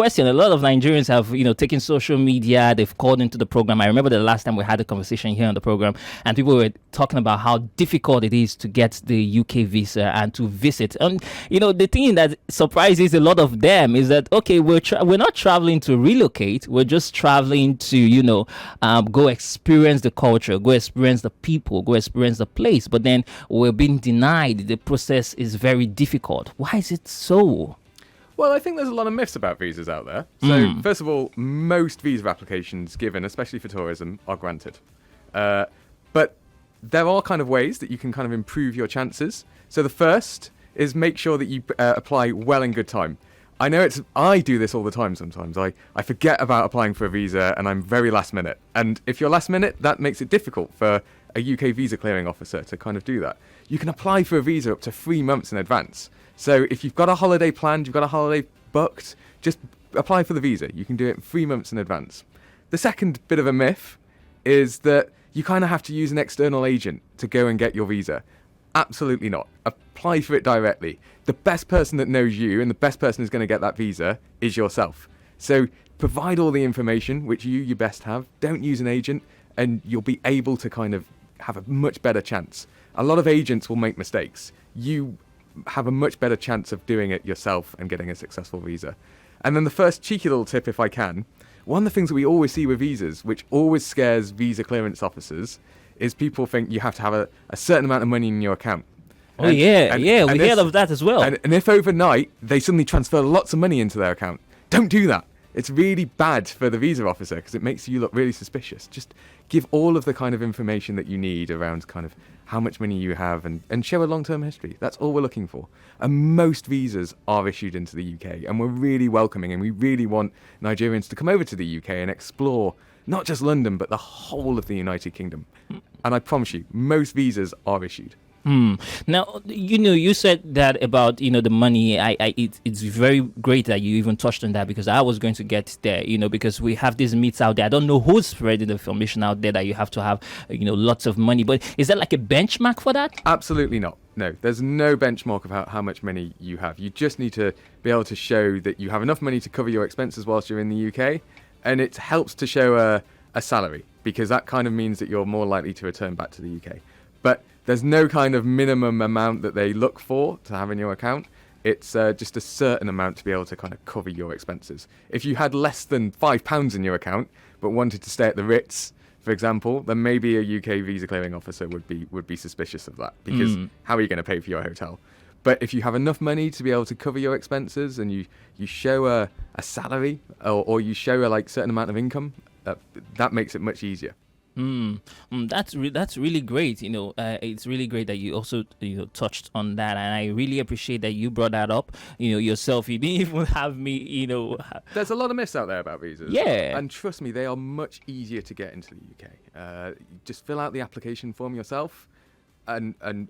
question. A lot of Nigerians have, taken social media. They've called into the program. I remember the last time we had a conversation here on the program, and people were talking about how difficult it is to get the UK visa and to visit. And the thing that surprises a lot of them is that, okay, we're not traveling to relocate. We're just traveling to go experience the culture, go experience the people, go experience the place. But then we're being denied. The process is very difficult. Why is it so? Well, I think there's a lot of myths about visas out there. So, first of all, most visa applications given, especially for tourism, are granted. But there are kind of ways that you can kind of improve your chances. So the first is make sure that you apply well in good time. I know I do this all the time sometimes. I forget about applying for a visa and I'm very last minute. And if you're last minute, that makes it difficult for a UK visa clearing officer to kind of do that. You can apply for a visa up to 3 months in advance. So if you've got a holiday planned, you've got a holiday booked, just apply for the visa. You can do it 3 months in advance. The second bit of a myth is that you kind of have to use an external agent to go and get your visa. Absolutely not. Apply for it directly. The best person that knows you and the best person who's going to get that visa is yourself. So provide all the information, which you best have. Don't use an agent, and you'll be able to kind of have a much better chance. A lot of agents will make mistakes. You have a much better chance of doing it yourself and getting a successful visa. And then the first cheeky little tip, if I can, one of the things that we always see with visas, which always scares visa clearance officers, is people think you have to have a certain amount of money in your account. Oh, we heard of that as well. And if overnight they suddenly transfer lots of money into their account, don't do that. It's really bad for the visa officer because it makes you look really suspicious. Just give all of the kind of information that you need around kind of how much money you have and show a long-term history. That's all we're looking for. And most visas are issued into the UK, and we're really welcoming, and we really want Nigerians to come over to the UK and explore not just London, but the whole of the United Kingdom. And I promise you, most visas are issued. Now, you said that about, the money. It's very great that you even touched on that, because I was going to get there, because we have these myths out there. I don't know who's spreading the information out there that you have to have, lots of money. But is there like a benchmark for that? Absolutely not. No, there's no benchmark of how much money you have. You just need to be able to show that you have enough money to cover your expenses whilst you're in the UK. And it helps to show a salary, because that kind of means that you're more likely to return back to the UK. But there's no kind of minimum amount that they look for to have in your account. It's just a certain amount to be able to kind of cover your expenses. If you had less than £5 in your account but wanted to stay at the Ritz, for example, then maybe a UK visa clearing officer would be suspicious of that, because how are you going to pay for your hotel? But if you have enough money to be able to cover your expenses, and you show a salary or you show a certain amount of income, that makes it much easier. That's really great. It's really great that you also touched on that, and I really appreciate that you brought that up. Yourself, you didn't even have me. There's a lot of myths out there about visas. Yeah, and trust me, they are much easier to get into the UK. Just fill out the application form yourself, and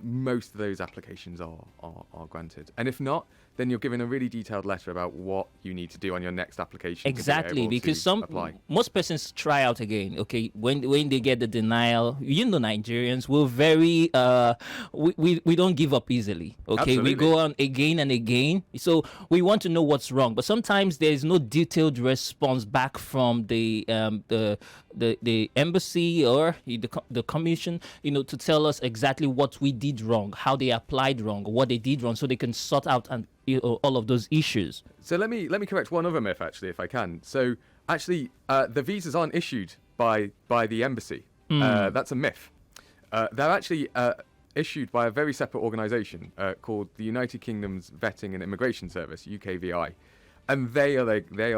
most of those applications are granted. And if not, then you're given a really detailed letter about what you need to do on your next application. Exactly, because most persons try out again. Okay, when they get the denial, Nigerians, we're very we don't give up easily. Okay, Absolutely. We go on again and again. So we want to know what's wrong, but sometimes there is no detailed response back from the embassy or the commission, to tell us exactly what we did wrong, how they applied wrong, what they did wrong, so they can sort out and all of those issues. So let me correct one other myth, actually, if I can. So actually, the visas aren't issued by the embassy. That's a myth. They're actually issued by a very separate organisation called the United Kingdom's Vetting and Immigration Service, UKVI, and they are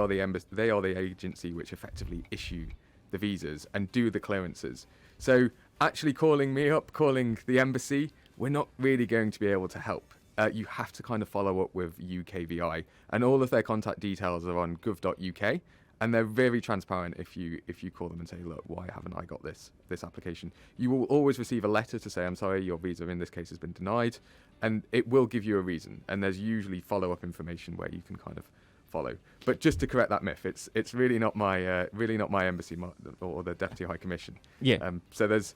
the agency which effectively issue the visas and do the clearances. So actually calling me up, calling the embassy, we're not really going to be able to help. You have to kind of follow up with UKVI, and all of their contact details are on gov.uk, and they're very transparent. If you call them and say, look, why haven't I got this application? You will always receive a letter to say, I'm sorry, your visa in this case has been denied, and it will give you a reason, and there's usually follow-up information where you can kind of follow. But just to correct that myth, it's really not my embassy or the Deputy High Commission. Yeah. So there's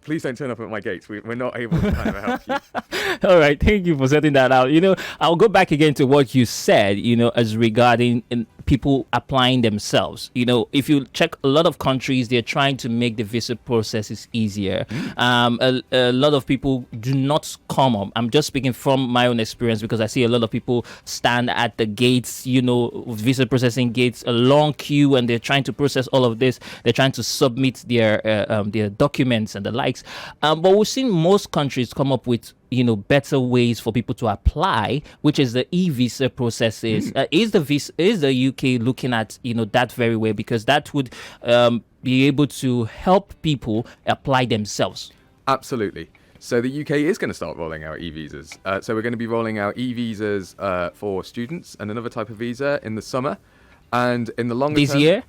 please don't turn up at my gates. We're not able to kind of help you. All right, thank you for setting that out. I'll go back again to what you said, as regarding people applying themselves. If you check a lot of countries, they're trying to make the visa processes easier. A lot of people do not come up. I'm just speaking from my own experience because I see a lot of people stand at the gates, visa processing gates, a long queue, and they're trying to process all of this. They're trying to submit their documents and the likes. But we've seen most countries come up with better ways for people to apply, which is the e-visa processes. Is the UK looking at that very way, because that would be able to help people apply themselves? Absolutely. So the UK is going to start rolling out e-visas. So we're going to be rolling out e-visas for students and another type of visa in the summer, and in the longer term,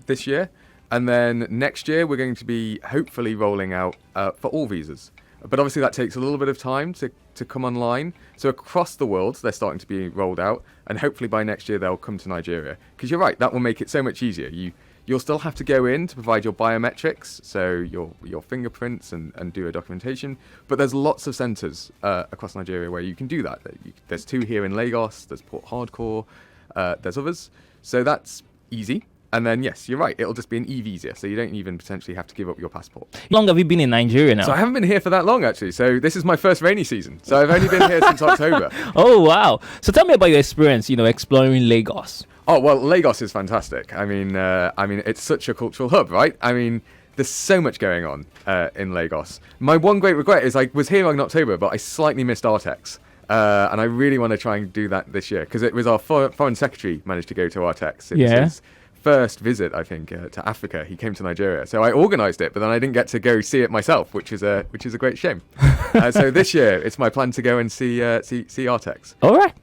this year. And then next year, we're going to be hopefully rolling out for all visas. But obviously, that takes a little bit of time to come online. So across the world, they're starting to be rolled out. And hopefully by next year, they'll come to Nigeria. Because you're right, that will make it so much easier. You'll still have to go in to provide your biometrics, so your fingerprints and do a documentation. But there's lots of centres across Nigeria where you can do that. There's 2 here in Lagos, there's Port Harcourt, there's others. So that's easy. And then, yes, you're right. It'll just be an e-visa, so you don't even potentially have to give up your passport. How long have you been in Nigeria now? So I haven't been here for that long, actually. So this is my first rainy season. So I've only been here since October. Oh, wow. So tell me about your experience, exploring Lagos. Oh, well, Lagos is fantastic. I mean, it's such a cultural hub, right? I mean, there's so much going on in Lagos. My one great regret is I was here in October, but I slightly missed Artex. And I really want to try and do that this year, because it was our foreign secretary managed to go to Artex. It was his first visit, I think, to Africa. He came to Nigeria, so I organised it, but then I didn't get to go see it myself, which is a great shame. So this year, it's my plan to go and see Artex. All right.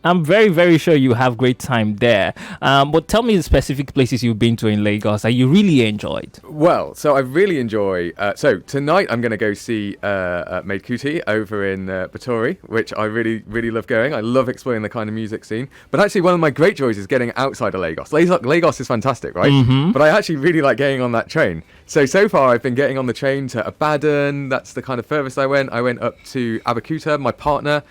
I'm very, very sure you have great time there. But tell me the specific places you've been to in Lagos that you really enjoyed. Well, so I really enjoy. So tonight I'm going to go see Maid Kuti over in Batory, which I really, really love going. I love exploring the kind of music scene. But actually, one of my great joys is getting outside of Lagos. Lagos is fantastic, right? Mm-hmm. But I actually really like getting on that train. So far I've been getting on the train to Ibadan. That's the kind of furthest I went. I went up to Abeokuta. My partner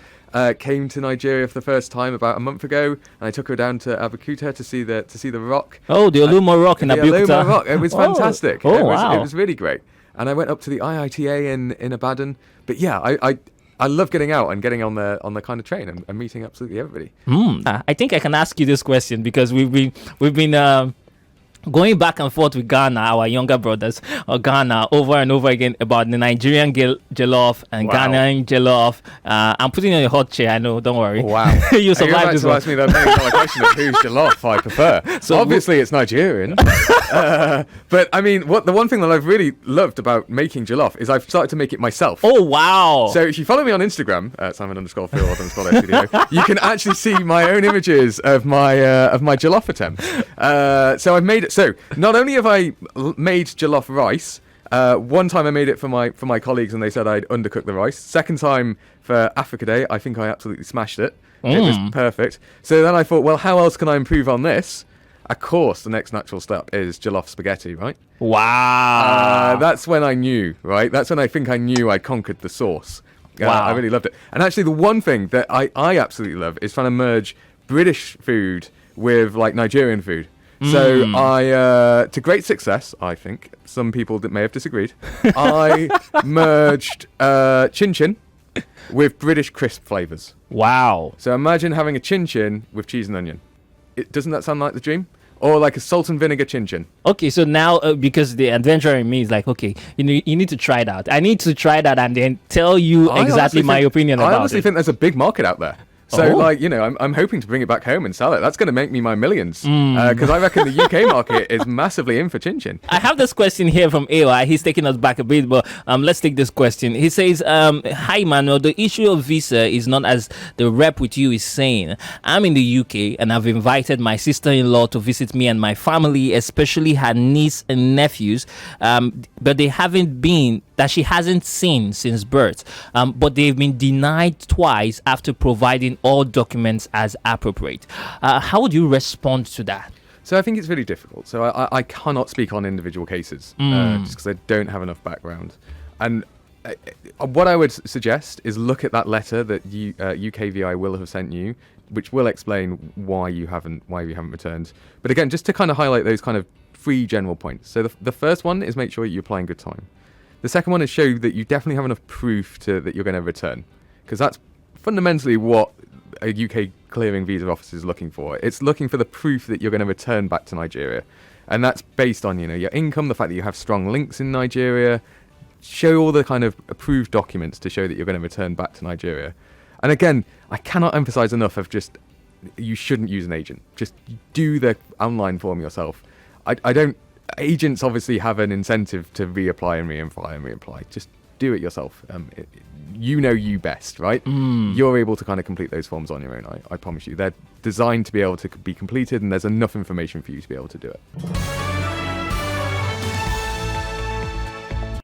came to Nigeria for the first time about a month ago, and I took her down to Abeokuta to see the rock. Oh, the Olumo Rock in Abeokuta. The Olumo Rock. It was fantastic. Wow. It was really great. And I went up to the IITA in Ibadan. But yeah, I love getting out and getting on the kind of train and meeting absolutely everybody. I think I can ask you this question because we've been going back and forth with Ghana, our younger brothers, or Ghana, over and over again about the Nigerian jalof and Ghanaian jalof. I'm putting you on a hot chair, I know, don't worry. Wow. You survived this one. Ask me that $1 question of whose jalof I prefer. So obviously it's Nigerian. But I mean, the one thing that I've really loved about making jalof is I've started to make it myself. Oh, wow. So if you follow me on Instagram, Simon_Field_SCDO, you can actually see my own images of my jollof attempts. So I've made it. So not only have I made jollof rice, one time I made it for my colleagues and they said I'd undercooked the rice. Second time for Africa Day, I think I absolutely smashed it. It was perfect. So then I thought, well, how else can I improve on this? Of course, the next natural step is jollof spaghetti, right? Wow. That's when I knew, right? That's when I think I knew I conquered the sauce. Wow. I really loved it. And actually, the one thing that I absolutely love is trying to merge British food with like Nigerian food. So I, to great success, I think, some people that may have disagreed, I merged Chinchin with British crisp flavours. Wow. So imagine having a Chinchin with cheese and onion. Doesn't that sound like the dream? Or like a salt and vinegar Chinchin. Okay, so now because the adventurer in me is like, okay, you need to try that. I need to try that and then tell you exactly my opinion about it. I honestly think there's a big market out there. So, I'm hoping to bring it back home and sell it. That's going to make me my millions. Because I reckon the UK market is massively in for Chinchin. I have this question here from AY. He's taking us back a bit, but let's take this question. He says, hi, Manuel. The issue of visa is not as the rep with you is saying. I'm in the UK and I've invited my sister-in-law to visit me and my family, especially her niece and nephews. But they haven't been, that she hasn't seen since birth. But they've been denied twice after providing all documents as appropriate. How would you respond to that? So I think it's really difficult. So I cannot speak on individual cases just because I don't have enough background. And what I would suggest is look at that letter that UKVI will have sent you, which will explain why you haven't returned. But again, just to kind of highlight those kind of 3 general points. So the first one is make sure you apply in good time. The second one is show that you definitely have enough proof that you're going to return, because that's fundamentally what a UK clearing visa office is looking for. It's looking for the proof that you're going to return back to Nigeria, and that's based on your income, the fact that you have strong links in Nigeria. Show all the kind of approved documents to show that you're going to return back to Nigeria. And again, I cannot emphasize enough of just, you shouldn't use an agent. Just do the online form yourself. Agents obviously have an incentive to reapply and reapply. Just do it yourself. You know you best, right? You're able to kind of complete those forms on your own. I promise you. They're designed to be able to be completed, and there's enough information for you to be able to do it.